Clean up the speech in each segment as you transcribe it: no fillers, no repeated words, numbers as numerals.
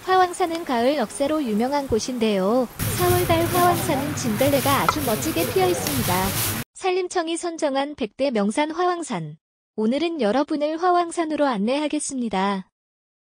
화왕산은 가을 넋새로 유명한 곳인데요. 4월달 화왕산은 진달래가 아주 멋지게 피어 있습니다. 산림청이 선정한 100대 명산 화왕산. 오늘은 여러분을 화왕산으로 안내하겠습니다.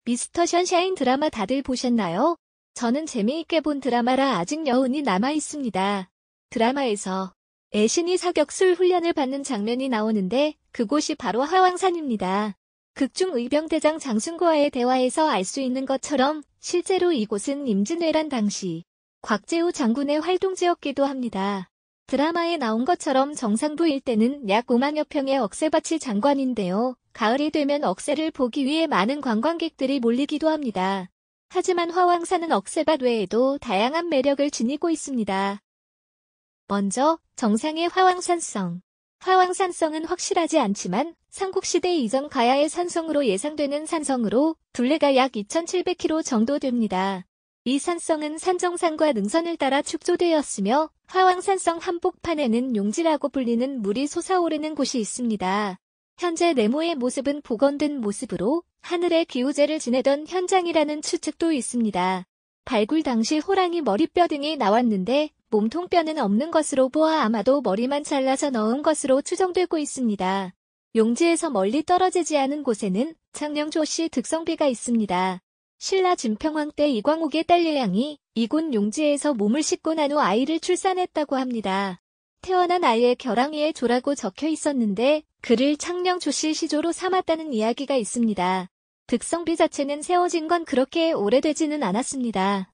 미스터 션샤인 드라마 다들 보셨나요? 저는 재미있게 본 드라마라 아직 여운이 남아 있습니다. 드라마에서 애신이 사격술 훈련을 받는 장면이 나오는데 그곳이 바로 화왕산입니다. 극중 의병대장 장순과의 대화에서 알 수 있는 것처럼 실제로 이곳은 임진왜란 당시 곽재우 장군의 활동지였기도 합니다. 드라마에 나온 것처럼 정상부 일대는 약 5만여 평의 억새밭이 장관인데요. 가을이 되면 억새를 보기 위해 많은 관광객들이 몰리기도 합니다. 하지만 화왕산은 억새밭 외에도 다양한 매력을 지니고 있습니다. 먼저 정상의 화왕산성. 화왕산성은 확실하지 않지만 삼국시대 이전 가야의 산성으로 예상되는 산성으로 둘레가 약 2,700km 정도 됩니다. 이 산성은 산정산과 능선을 따라 축조되었으며 화왕산성 한복판에는 용지라고 불리는 물이 솟아오르는 곳이 있습니다. 현재 네모의 모습은 복원된 모습으로 하늘에 기우제를 지내던 현장이라는 추측도 있습니다. 발굴 당시 호랑이 머리뼈 등이 나왔는데 몸통뼈는 없는 것으로 보아 아마도 머리만 잘라서 넣은 것으로 추정되고 있습니다. 용지에서 멀리 떨어지지 않은 곳에는 창녕조씨 득성비가 있습니다. 신라 진평왕 때 이광옥의 딸 예양이 이곳 용지에서 몸을 씻고 난 후 아이를 출산했다고 합니다. 태어난 아이의 겨랑이에 조라고 적혀 있었는데 그를 창녕조씨 시조로 삼았다는 이야기가 있습니다. 득성비 자체는 세워진 건 그렇게 오래되지는 않았습니다.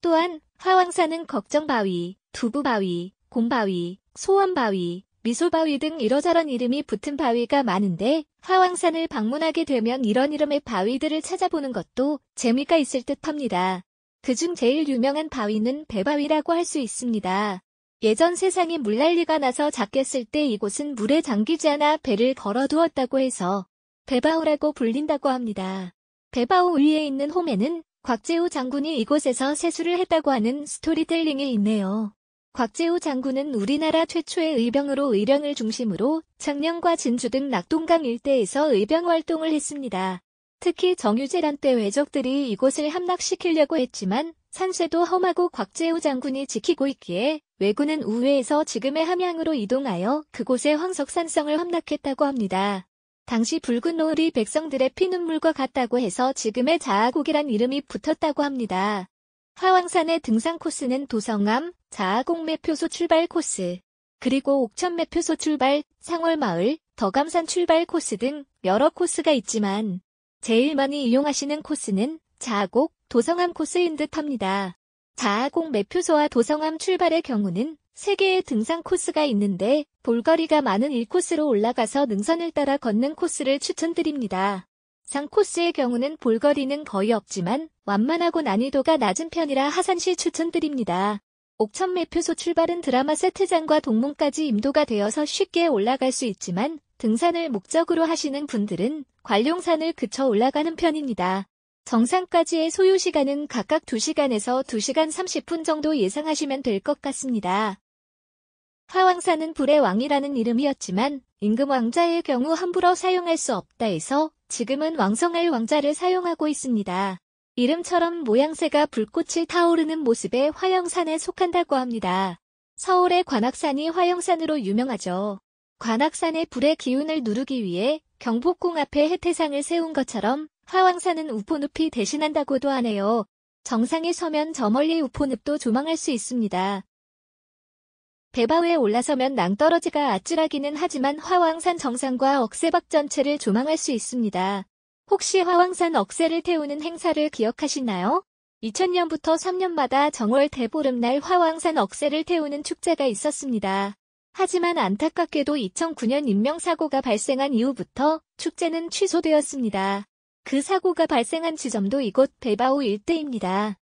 또한 화왕산은 걱정바위, 두부바위, 곰바위, 소원바위, 미소바위 등 이러저런 이름이 붙은 바위가 많은데 화왕산을 방문하게 되면 이런 이름의 바위들을 찾아보는 것도 재미가 있을 듯합니다. 그중 제일 유명한 바위는 배바위라고 할 수 있습니다. 예전 세상이 물난리가 나서 작겠을 때 이곳은 물에 잠기지 않아 배를 걸어두었다고 해서 배바우라고 불린다고 합니다. 배바우 위에 있는 홈에는 곽재우 장군이 이곳에서 세수를 했다고 하는 스토리텔링이 있네요. 곽재우 장군은 우리나라 최초의 의병으로 의령을 중심으로 창녕과 진주 등 낙동강 일대에서 의병 활동을 했습니다. 특히 정유재란 때 왜적들이 이곳을 함락시키려고 했지만 산세도 험하고 곽재우 장군이 지키고 있기에 왜군은 우회에서 지금의 함양으로 이동하여 그곳의 황석산성을 함락했다고 합니다. 당시 붉은 노을이 백성들의 피눈물과 같다고 해서 지금의 자아곡이란 이름이 붙었다고 합니다. 화왕산의 등산 코스는 도성암, 자아곡 매표소 출발 코스, 그리고 옥천 매표소 출발, 상월마을, 덕암산 출발 코스 등 여러 코스가 있지만 제일 많이 이용하시는 코스는 자아곡, 도성암 코스인 듯합니다. 자아곡 매표소와 도성암 출발의 경우는 3개의 등산 코스가 있는데 볼거리가 많은 1코스로 올라가서 능선을 따라 걷는 코스를 추천드립니다. 상 코스의 경우는 볼거리는 거의 없지만 완만하고 난이도가 낮은 편이라 하산시 추천드립니다. 옥천 매표소 출발은 드라마 세트장과 동문까지 임도가 되어서 쉽게 올라갈 수 있지만 등산을 목적으로 하시는 분들은 관룡산을 그쳐 올라가는 편입니다. 정상까지의 소요시간은 각각 2시간에서 2시간 30분 정도 예상하시면 될 것 같습니다. 화왕산은 불의 왕이라는 이름이었지만 임금 왕자의 경우 함부로 사용할 수 없다 해서 지금은 왕성할 왕자를 사용하고 있습니다. 이름처럼 모양새가 불꽃이 타오르는 모습의 화영산에 속한다고 합니다. 서울의 관악산이 화영산으로 유명하죠. 관악산의 불의 기운을 누르기 위해 경복궁 앞에 해태상을 세운 것처럼 화왕산은 우포늪이 대신한다고도 하네요. 정상에 서면 저 멀리 우포늪도 조망할 수 있습니다. 배바위에 올라서면 낭떠러지가 아찔하기는 하지만 화왕산 정상과 억새박 전체를 조망할 수 있습니다. 혹시 화왕산 억새를 태우는 행사를 기억하시나요? 2000년부터 3년마다 정월 대보름날 화왕산 억새를 태우는 축제가 있었습니다. 하지만 안타깝게도 2009년 인명사고가 발생한 이후부터 축제는 취소되었습니다. 그 사고가 발생한 지점도 이곳 배바우 일대입니다.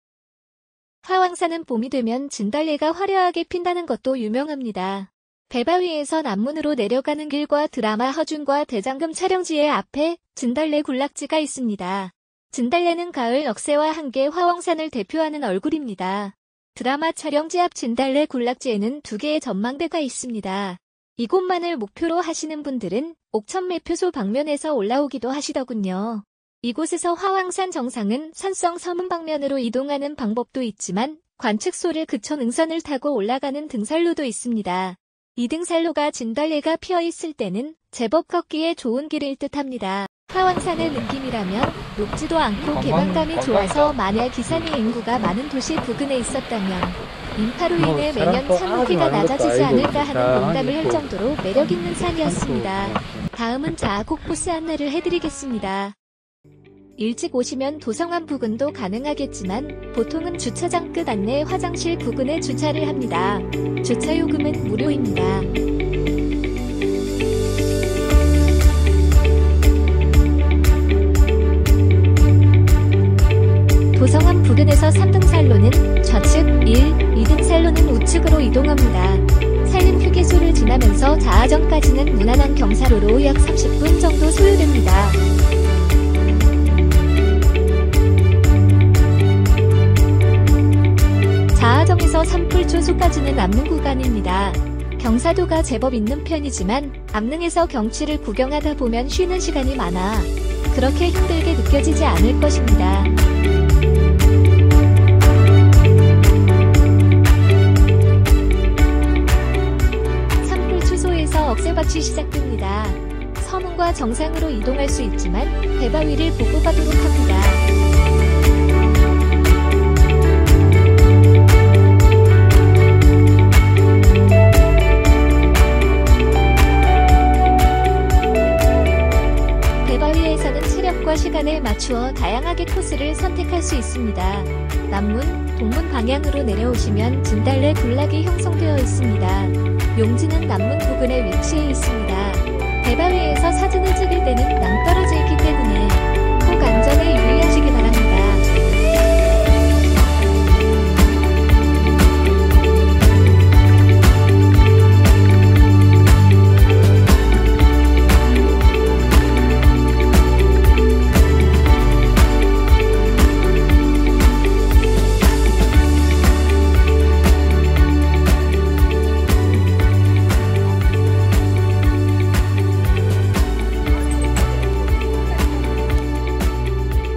화왕산은 봄이 되면 진달래가 화려하게 핀다는 것도 유명합니다. 배바위에서 남문으로 내려가는 길과 드라마 허준과 대장금 촬영지의 앞에 진달래 군락지가 있습니다. 진달래는 가을 억새와 한계 화왕산을 대표하는 얼굴입니다. 드라마 촬영지 앞 진달래 군락지에는 2개의 전망대가 있습니다. 이곳만을 목표로 하시는 분들은 옥천 매표소 방면에서 올라오기도 하시더군요. 이곳에서 화왕산 정상은 산성 서문 방면으로 이동하는 방법도 있지만 관측소를 그쳐 능선을 타고 올라가는 등산로도 있습니다. 이 등산로가 진달래가 피어있을 때는 제법 걷기에 좋은 길일 듯합니다. 화왕산의 느낌이라면 높지도 않고 개방감이 좋아서 만약 기산의 인구가 많은 도시 부근에 있었다면 인파로 인해 매년 산 높이가 낮아지지 않을까 하는 농담을 할 정도로 매력있는 산이었습니다. 다음은 자아곡 코스 안내를 해드리겠습니다. 일찍 오시면 도성암 부근도 가능하겠지만 보통은 주차장 끝 안내 화장실 부근에 주차를 합니다. 주차 요금은 무료입니다. 도성암 부근에서 3등산로는 좌측, 2등산로는 우측으로 이동합니다. 산림 휴게소를 지나면서 자아정까지는 무난한 경사로로 약 30분 정도 소요됩니다. 자아정에서 산불초소까지는 남는 구간입니다. 경사도가 제법 있는 편이지만 암릉에서 경치를 구경하다 보면 쉬는 시간이 많아 그렇게 힘들게 느껴지지 않을 것입니다. 산불초소에서 억새밭이 시작됩니다. 서문과 정상으로 이동할 수 있지만 배바위를 보고 가도록 합니다. 시간에 맞추어 다양하게 코스를 선택할 수 있습니다. 남문, 동문 방향으로 내려오시면 진달래 군락이 형성되어 있습니다. 용지는 남문 부근에 위치해 있습니다. 배바위에서 사진을 찍을 때는 낭떠러져 있기 때문에 꼭 안전에 유의하시기 바랍니다.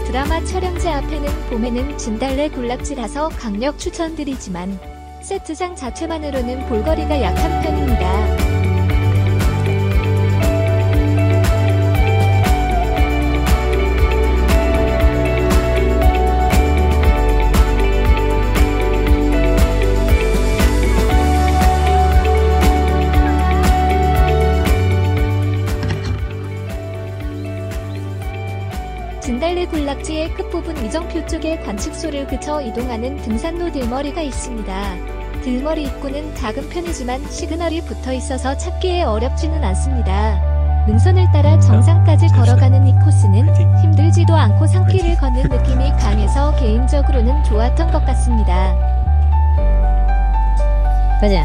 드라마 촬영지 앞에는 봄에는 진달래 군락지라서 강력 추천드리지만 세트장 자체만으로는 볼거리가 약한 편입니다. 진달래 군락지의 끝부분 이정표 쪽에 관측소를 그쳐 이동하는 등산로 들머리가 있습니다. 들머리 입구는 작은 편이지만 시그널이 붙어 있어서 찾기에 어렵지는 않습니다. 능선을 따라 정상까지 걸어가는 이 코스는 힘들지도 않고 산길을 걷는 느낌이 강해서 개인적으로는 좋았던 것 같습니다. 가자.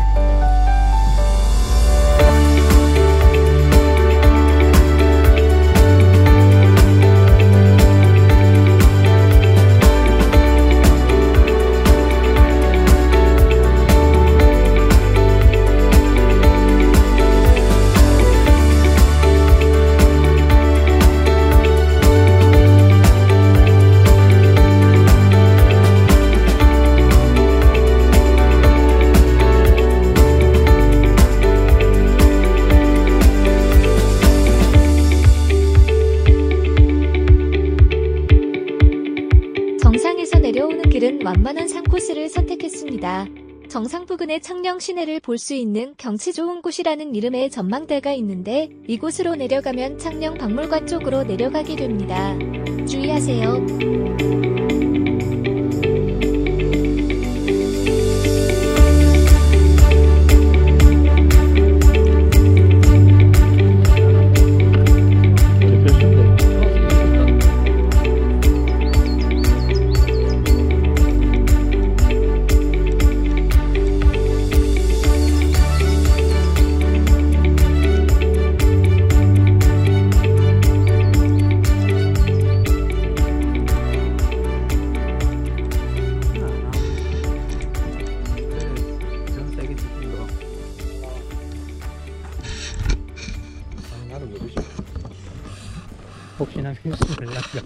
정상에서 내려오는 길은 완만한 산코스를 선택했습니다. 정상 부근의 창녕 시내를 볼 수 있는 경치 좋은 곳이라는 이름의 전망대가 있는데 이곳으로 내려가면 창녕 박물관 쪽으로 내려가게 됩니다. 주의하세요. 사람이 몰랐어.